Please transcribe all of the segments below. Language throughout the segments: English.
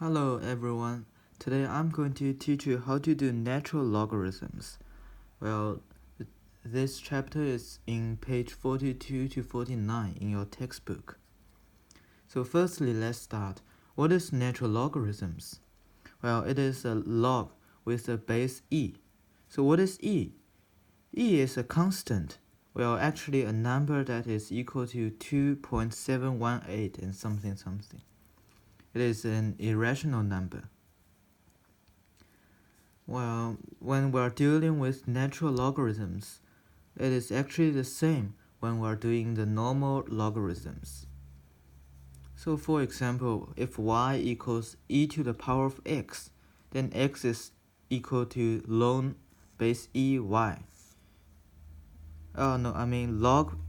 Hello everyone. Today I'm going to teach you how to do natural logarithms. Well, this chapter is in page 42 to 49 in your textbook. So firstly, let's start. What is natural logarithms? Well, it is a log with a base e. So what is e? E is a constant. Well, actually a number that is equal to 2.718 and something. It is an irrational number. Well, when we're dealing with natural logarithms, it is actually the same when we're doing the normal logarithms. So for example, if y equals e to the power of x, then x is equal to ln base ey. Log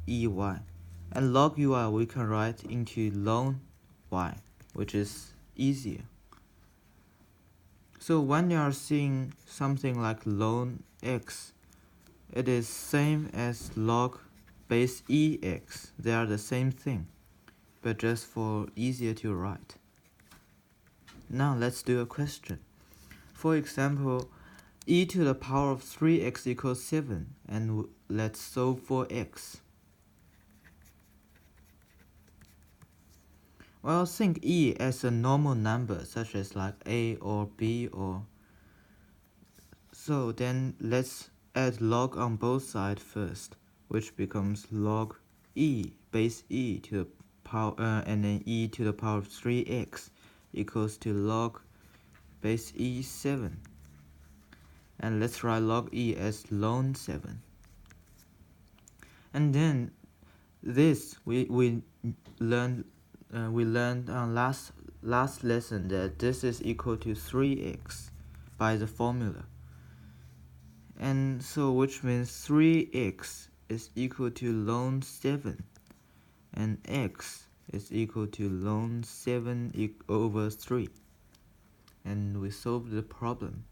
ey. And log ui we can write into ln y, which is easier. So when you are seeing something like ln x, it is same as log base ex. They are the same thing, but just for easier to write. Now let's do a question. For example, e to the power of 3x equals 7, and let's solve for x. Well, think e as a normal number, such as like a or b or... So then let's add log on both sides first, which becomes log e base e to the power and then e to the power of 3x equals to log base e 7. And let's write log e as ln 7. And then this we learned on last lesson that this is equal to 3x by the formula. And so which means 3x is equal to ln 7 and x is equal to ln 7 over 3. And we solved the problem.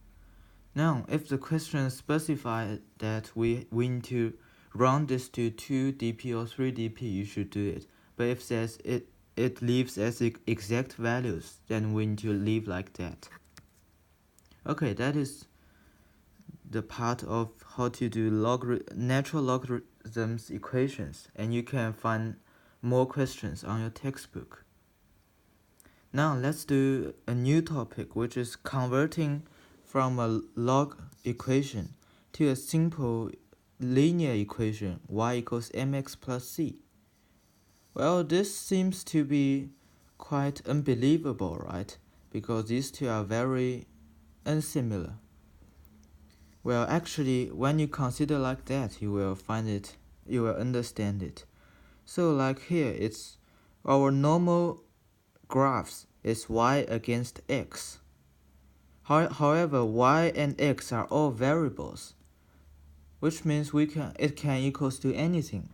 Now, if the question specifies that we need to round this to 2 dp or 3 dp, you should do it. But if says it leaves as exact values, then we need to leave like that. Okay, that is the part of how to do natural logarithms equations, and you can find more questions on your textbook. Now let's do a new topic, which is converting from a log equation to a simple linear equation, y equals mx plus c. Well, this seems to be quite unbelievable, right? Because these two are very unsimilar. Well, actually, when you consider like that, you will understand it. So like here, it's our normal graphs is y against x. However, y and x are all variables, which means it can equals to anything.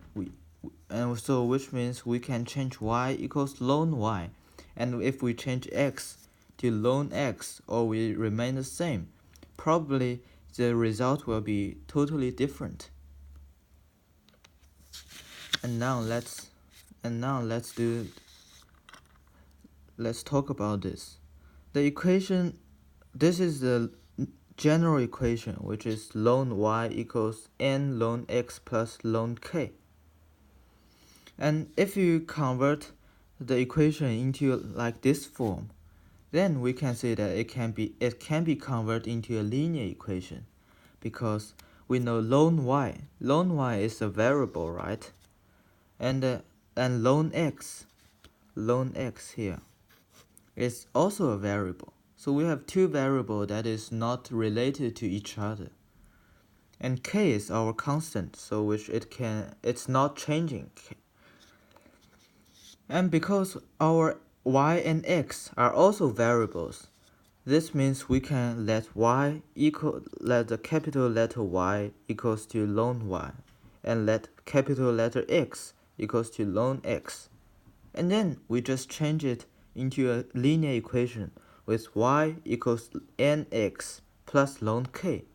Which means we can change y equals ln y, and if we change x to ln x, or we remain the same, probably the result will be totally different. And now let's talk about this. The equation, this is the general equation, which is ln y equals n ln x plus ln k. And if you convert the equation into like this form, then we can say that it can be converted into a linear equation, because we know ln y is a variable, right? And ln x here is also a variable. So we have two variables that is not related to each other. And k is our constant, so which it's not changing. And because our y and x are also variables, this means we can let the capital letter y equals to ln y, and let capital letter x equals to ln x. And then we just change it into a linear equation with y equals nx plus ln k,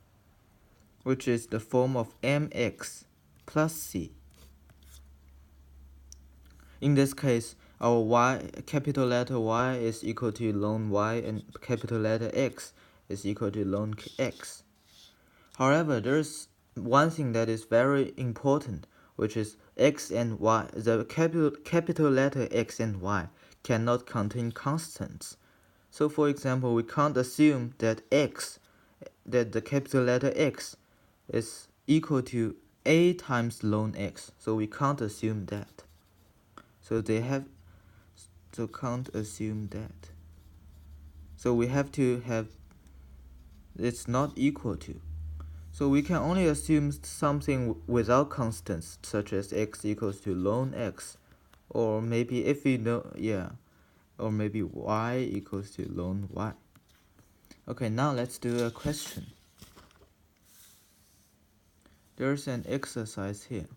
which is the form of mx plus c. In this case, our y, capital letter Y is equal to ln y, and capital letter X is equal to ln x. However, there's one thing that is very important, which is x and y. The capital letter X and Y cannot contain constants. So for example, we can't assume that the capital letter X is equal to a times ln x. So we can't assume that. So can't assume that. So we have to have it's not equal to. So we can only assume something without constants, such as x equals to ln x, or maybe if we know, or maybe y equals to ln y. Okay, now let's do a question. There's an exercise here,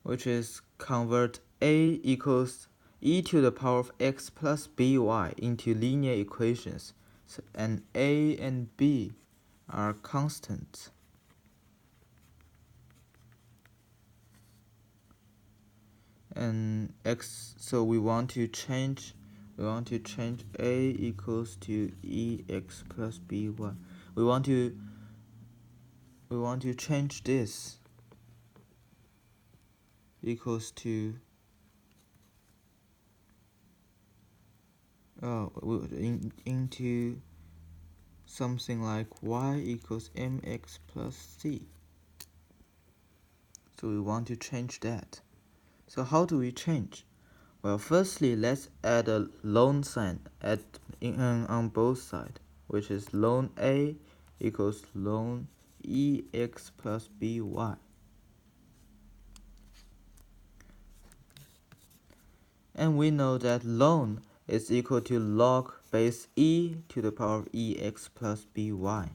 which is convert a equals e to the power of x plus by into linear equations, and a and b are constants. And x, so we want to change a equals to ex plus by. We want to change this equals to into something like y equals mx plus c. So we want to change that. So how do we change? Well, firstly, let's add a ln sign on both sides, which is ln a equals ln ex plus by. And we know that ln is equal to log base e to the power of ex plus by,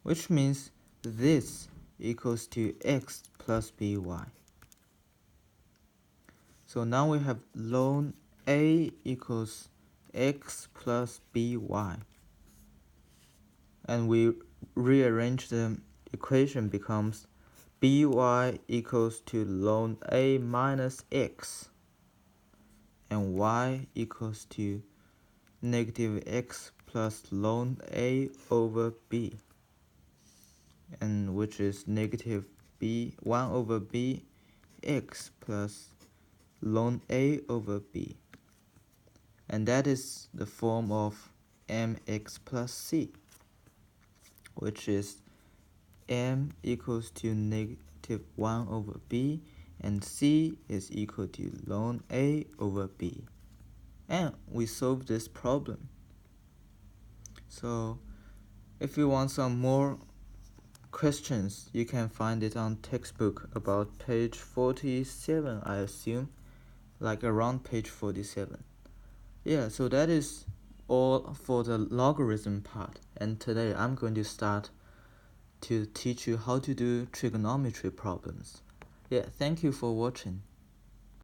which means this equals to x plus by. So now we have ln a equals x plus by, and we rearrange the equation becomes by equals to ln a minus x, and y equals to negative x plus ln a over b, and which is negative 1 over b x plus ln a over b, and that is the form of mx plus c, which is m equals to negative 1 over b, and c is equal to ln a over b. And we solved this problem. So if you want some more questions, you can find it on textbook about page 47, I assume, like around page 47. Yeah, so that is all for the logarithm part, and today I'm going to start to teach you how to do trigonometry problems. Yeah, thank you for watching.